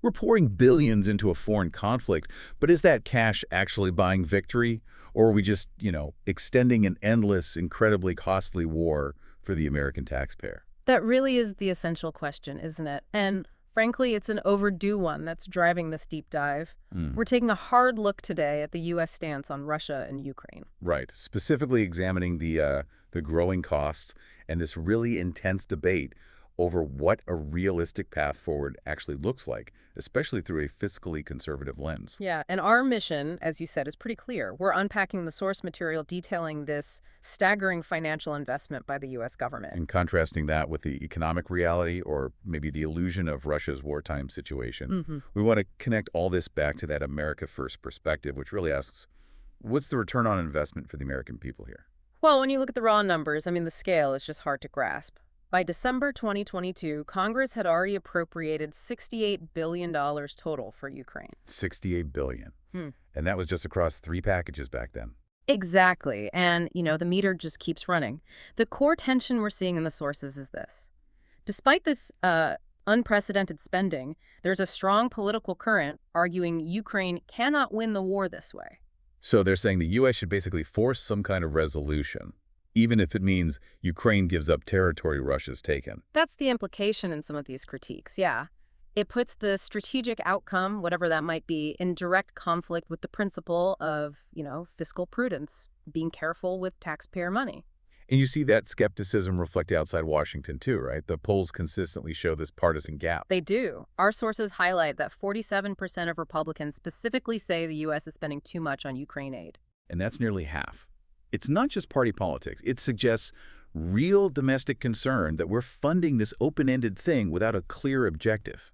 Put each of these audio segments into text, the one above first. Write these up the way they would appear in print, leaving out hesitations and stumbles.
We're pouring billions into a foreign conflict, but is that cash actually buying victory? Or are we just, extending an endless, incredibly costly war for the American taxpayer? That really is the essential question, isn't it? And frankly, it's an overdue one that's driving this deep dive. We're taking a hard look today at the U.S. stance on Russia and Ukraine. Right. Specifically examining the growing costs and this really intense debate over what a realistic path forward actually looks like, especially through a fiscally conservative lens. Yeah, and our mission, as you said, is pretty clear. We're unpacking the source material detailing this staggering financial investment by the U.S. government. And contrasting that with the economic reality or maybe the illusion of Russia's wartime situation. We want to connect all this back to that America First perspective, which really asks, what's the return on investment for the American people here? Well, when you look at the raw numbers, the scale is just hard to grasp. By December 2022, Congress had already appropriated $68 billion total for Ukraine. $68 billion. And that was just across 3 packages back then. Exactly. And, the meter just keeps running. The core tension we're seeing in the sources is this. Despite this unprecedented spending, there's a strong political current arguing Ukraine cannot win the war this way. So they're saying the U.S. should basically force some kind of resolution, even if it means Ukraine gives up territory Russia's taken. That's the implication in some of these critiques, yeah. It puts the strategic outcome, whatever that might be, in direct conflict with the principle of, fiscal prudence, being careful with taxpayer money. And you see that skepticism reflected outside Washington too, right? The polls consistently show this partisan gap. They do. Our sources highlight that 47% of Republicans specifically say the U.S. is spending too much on Ukraine aid. And that's nearly half. It's not just party politics. It suggests real domestic concern that we're funding this open-ended thing without a clear objective.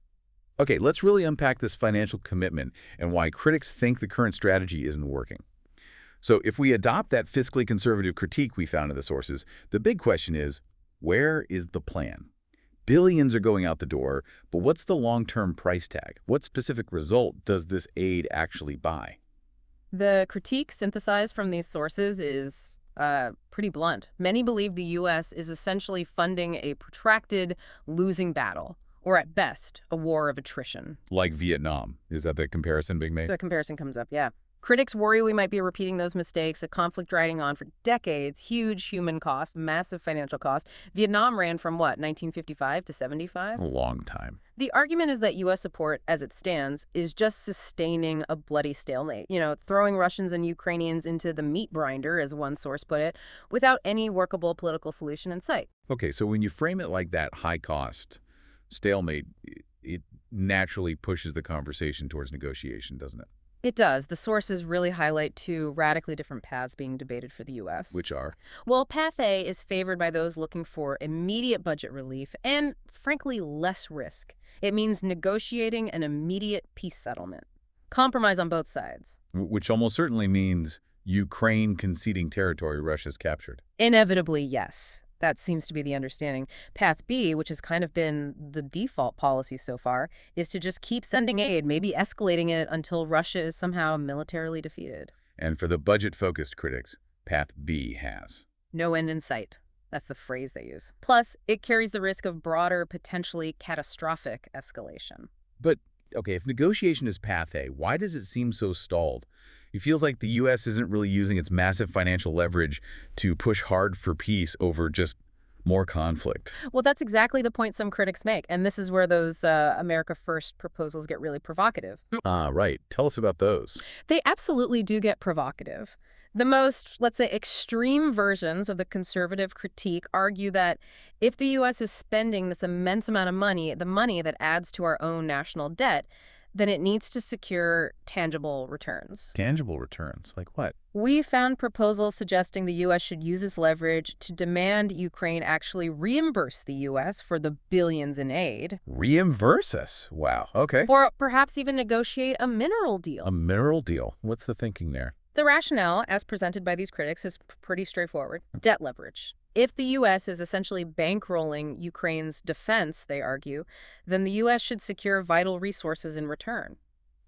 Okay, let's really unpack this financial commitment and why critics think the current strategy isn't working. So if we adopt that fiscally conservative critique we found in the sources, the big question is, where is the plan? Billions are going out the door, but what's the long-term price tag? What specific result does this aid actually buy? The critique synthesized from these sources is pretty blunt. Many believe the U.S. is essentially funding a protracted losing battle, or at best, a war of attrition. Like Vietnam. Is that the comparison being made? The comparison comes up, yeah. Critics worry we might be repeating those mistakes, a conflict dragging on for decades, huge human cost, massive financial cost. Vietnam ran from, 1955 to 75? A long time. The argument is that U.S. support, as it stands, is just sustaining a bloody stalemate, throwing Russians and Ukrainians into the meat grinder, as one source put it, without any workable political solution in sight. Okay, so when you frame it like that, high cost, stalemate, it naturally pushes the conversation towards negotiation, doesn't it? It does. The sources really highlight 2 radically different paths being debated for the U.S. Which are? Well, Path A is favored by those looking for immediate budget relief and, frankly, less risk. It means negotiating an immediate peace settlement. Compromise on both sides. Which almost certainly means Ukraine conceding territory Russia's captured. Inevitably, yes. That seems to be the understanding. Path B, which has kind of been the default policy so far, is to just keep sending aid, maybe escalating it until Russia is somehow militarily defeated. And for the budget-focused critics, Path B has no end in sight. That's the phrase they use. Plus, it carries the risk of broader, potentially catastrophic escalation. But, okay, if negotiation is Path A, why does it seem so stalled? It feels like the U.S. isn't really using its massive financial leverage to push hard for peace over just more conflict. Well, that's exactly the point some critics make, and this is where those America First proposals get really provocative. Right. Tell us about those. They absolutely do get provocative. The most, let's say, extreme versions of the conservative critique argue that if the U.S. is spending this immense amount of money, the money that adds to our own national debt, then it needs to secure tangible returns. Tangible returns? Like what? We found proposals suggesting the U.S. should use its leverage to demand Ukraine actually reimburse the U.S. for the billions in aid. Reimburse us? Wow. Okay. Or perhaps even negotiate a mineral deal. A mineral deal? What's the thinking there? The rationale, as presented by these critics, is pretty straightforward. Debt leverage. If the U.S. is essentially bankrolling Ukraine's defense, they argue, then the U.S. should secure vital resources in return.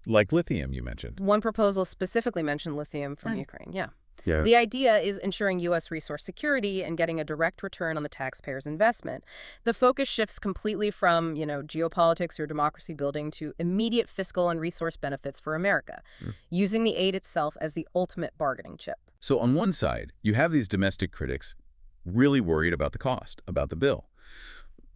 Like lithium, you mentioned. One proposal specifically mentioned lithium from Ukraine, yeah. Yeah. The idea is ensuring U.S. resource security and getting a direct return on the taxpayer's investment. The focus shifts completely from, geopolitics or democracy building to immediate fiscal and resource benefits for America, using the aid itself as the ultimate bargaining chip. So on one side, you have these domestic critics really worried about the cost, about the bill.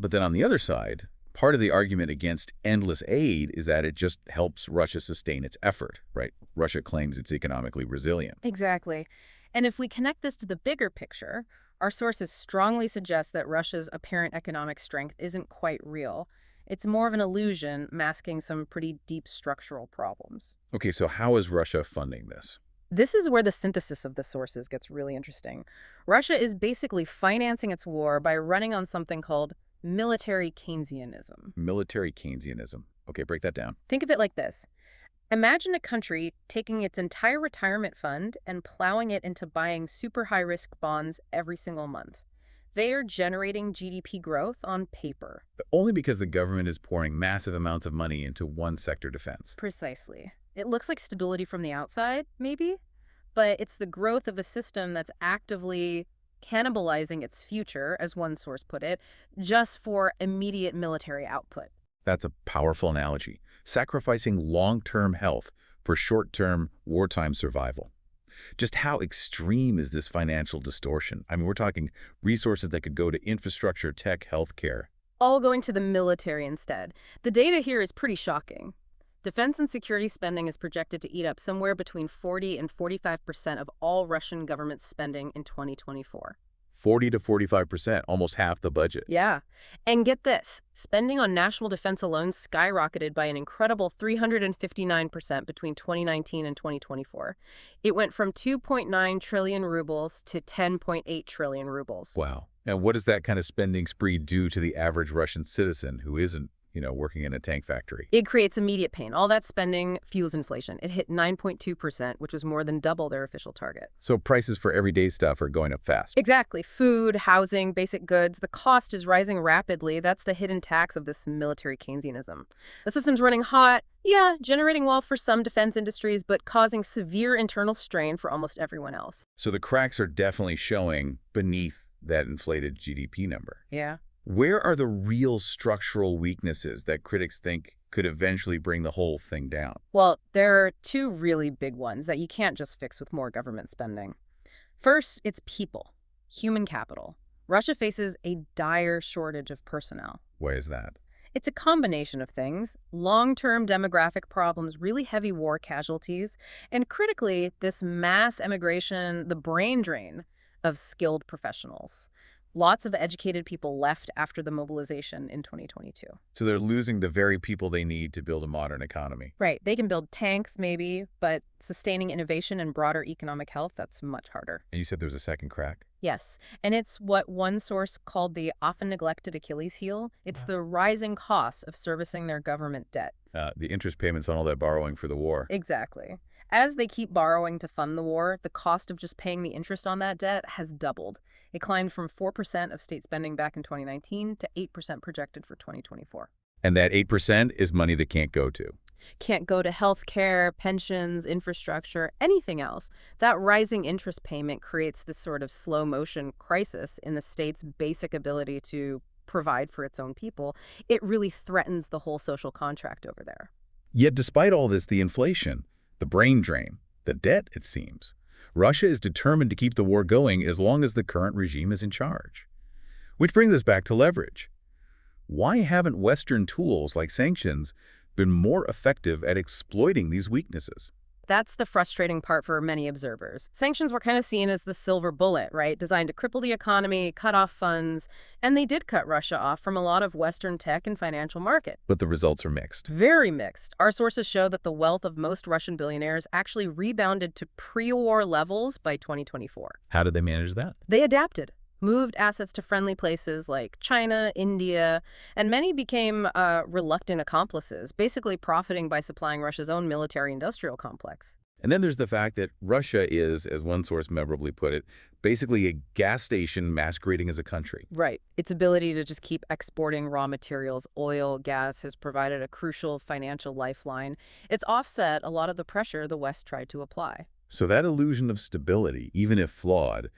But then on the other side, part of the argument against endless aid is that it just helps Russia sustain its effort, right? Russia claims it's economically resilient. Exactly. And if we connect this to the bigger picture, our sources strongly suggest that Russia's apparent economic strength isn't quite real. It's more of an illusion masking some pretty deep structural problems. Okay, so how is Russia funding this? This is where the synthesis of the sources gets really interesting. Russia is basically financing its war by running on something called military Keynesianism. Military Keynesianism. Okay, break that down. Think of it like this. Imagine a country taking its entire retirement fund and plowing it into buying super high-risk bonds every single month. They are generating GDP growth on paper. But only because the government is pouring massive amounts of money into one sector defense. Precisely. It looks like stability from the outside, maybe, but it's the growth of a system that's actively cannibalizing its future, as one source put it, just for immediate military output. That's a powerful analogy. Sacrificing long-term health for short-term wartime survival. Just how extreme is this financial distortion? I mean, we're talking resources that could go to infrastructure, tech, healthcare. All going to the military instead. The data here is pretty shocking. Defense and security spending is projected to eat up somewhere between 40 and 45% of all Russian government spending in 2024. 40 to 45%, almost half the budget. Yeah. And get this, spending on national defense alone skyrocketed by an incredible 359% between 2019 and 2024. It went from 2.9 trillion rubles to 10.8 trillion rubles. Wow. And what does that kind of spending spree do to the average Russian citizen who isn't, working in a tank factory? It creates immediate pain. All that spending fuels inflation. It hit 9.2%, which was more than double their official target. So prices for everyday stuff are going up fast. Exactly. Food, housing, basic goods. The cost is rising rapidly. That's the hidden tax of this military Keynesianism. The system's running hot, generating wealth for some defense industries, but causing severe internal strain for almost everyone else. So the cracks are definitely showing beneath that inflated GDP number. Yeah. Where are the real structural weaknesses that critics think could eventually bring the whole thing down? Well, there are two really big ones that you can't just fix with more government spending. First, it's people, human capital. Russia faces a dire shortage of personnel. Why is that? It's a combination of things: long-term demographic problems, really heavy war casualties, and critically, this mass emigration, the brain drain of skilled professionals. Lots of educated people left after the mobilization in 2022. So they're losing the very people they need to build a modern economy. Right. They can build tanks, maybe, but sustaining innovation and broader economic health, that's much harder. And you said there's a second crack? Yes. And it's what one source called the often neglected Achilles heel. It's the rising costs of servicing their government debt. The interest payments on all that borrowing for the war. Exactly. As they keep borrowing to fund the war, the cost of just paying the interest on that debt has doubled. It climbed from 4% of state spending back in 2019 to 8% projected for 2024. And that 8% is money that can't go to. Can't go to health care, pensions, infrastructure, anything else. That rising interest payment creates this sort of slow motion crisis in the state's basic ability to provide for its own people. It really threatens the whole social contract over there. Yet despite all this, the inflation, the brain drain, the debt, it seems, Russia is determined to keep the war going as long as the current regime is in charge. Which brings us back to leverage. Why haven't Western tools like sanctions been more effective at exploiting these weaknesses? That's the frustrating part for many observers. Sanctions were kind of seen as the silver bullet, right? Designed to cripple the economy, cut off funds, and they did cut Russia off from a lot of Western tech and financial market. But the results are mixed. Very mixed. Our sources show that the wealth of most Russian billionaires actually rebounded to pre-war levels by 2024. How did they manage that? They adapted. Moved assets to friendly places like China, India, and many became reluctant accomplices, basically profiting by supplying Russia's own military-industrial complex. And then there's the fact that Russia is, as one source memorably put it, basically a gas station masquerading as a country. Right. Its ability to just keep exporting raw materials, oil, gas, has provided a crucial financial lifeline. It's offset a lot of the pressure the West tried to apply. So that illusion of stability, even if flawed,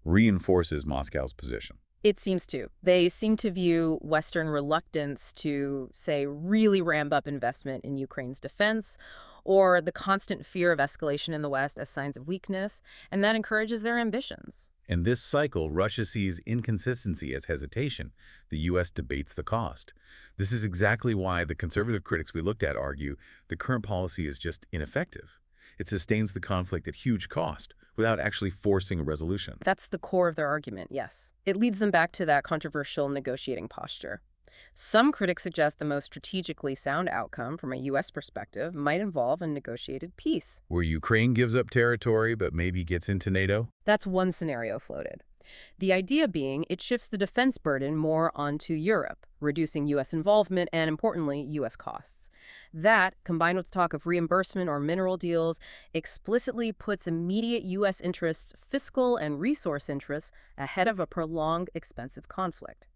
reinforces Moscow's position. It seems to. They seem to view Western reluctance to, say, really ramp up investment in Ukraine's defense or the constant fear of escalation in the West as signs of weakness, and that encourages their ambitions. In this cycle, Russia sees inconsistency as hesitation. The U.S. debates the cost. This is exactly why the conservative critics we looked at argue the current policy is just ineffective. It sustains the conflict at huge cost without actually forcing a resolution. That's the core of their argument, yes. It leads them back to that controversial negotiating posture. Some critics suggest the most strategically sound outcome from a U.S. perspective might involve a negotiated peace. Where Ukraine gives up territory but maybe gets into NATO? That's one scenario floated. The idea being it shifts the defense burden more onto Europe, reducing U.S. involvement and, importantly, U.S. costs. That, combined with talk of reimbursement or mineral deals, explicitly puts immediate U.S. interests, fiscal and resource interests, ahead of a prolonged, expensive conflict.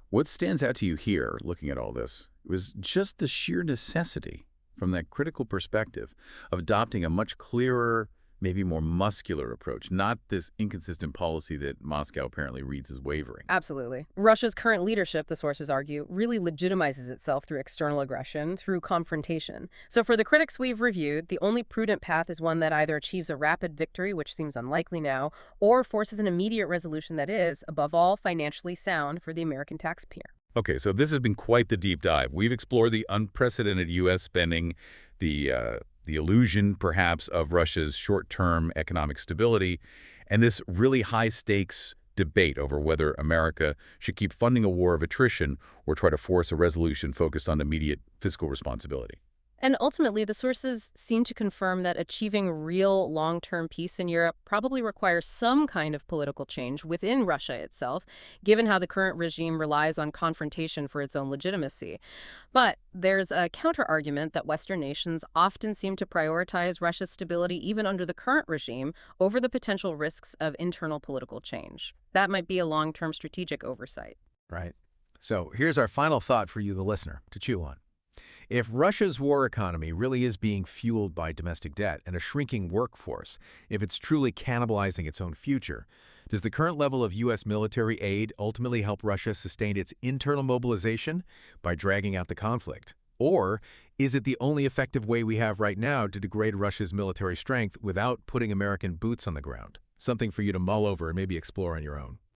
What stands out to you here, looking at all this, was just the sheer necessity, from that critical perspective, of adopting a much clearer, maybe more muscular approach, not this inconsistent policy that Moscow apparently reads as wavering. Absolutely. Russia's current leadership, the sources argue, really legitimizes itself through external aggression, through confrontation. So for the critics we've reviewed, the only prudent path is one that either achieves a rapid victory, which seems unlikely now, or forces an immediate resolution that is, above all, financially sound for the American taxpayer. Okay, so this has been quite the deep dive. We've explored the unprecedented U.S. spending, the illusion, perhaps, of Russia's short-term economic stability, and this really high-stakes debate over whether America should keep funding a war of attrition or try to force a resolution focused on immediate fiscal responsibility. And ultimately, the sources seem to confirm that achieving real long-term peace in Europe probably requires some kind of political change within Russia itself, given how the current regime relies on confrontation for its own legitimacy. But there's a counter-argument that Western nations often seem to prioritize Russia's stability even under the current regime over the potential risks of internal political change. That might be a long-term strategic oversight. Right. So here's our final thought for you, the listener, to chew on. If Russia's war economy really is being fueled by domestic debt and a shrinking workforce, if it's truly cannibalizing its own future, does the current level of U.S. military aid ultimately help Russia sustain its internal mobilization by dragging out the conflict? Or is it the only effective way we have right now to degrade Russia's military strength without putting American boots on the ground? Something for you to mull over and maybe explore on your own.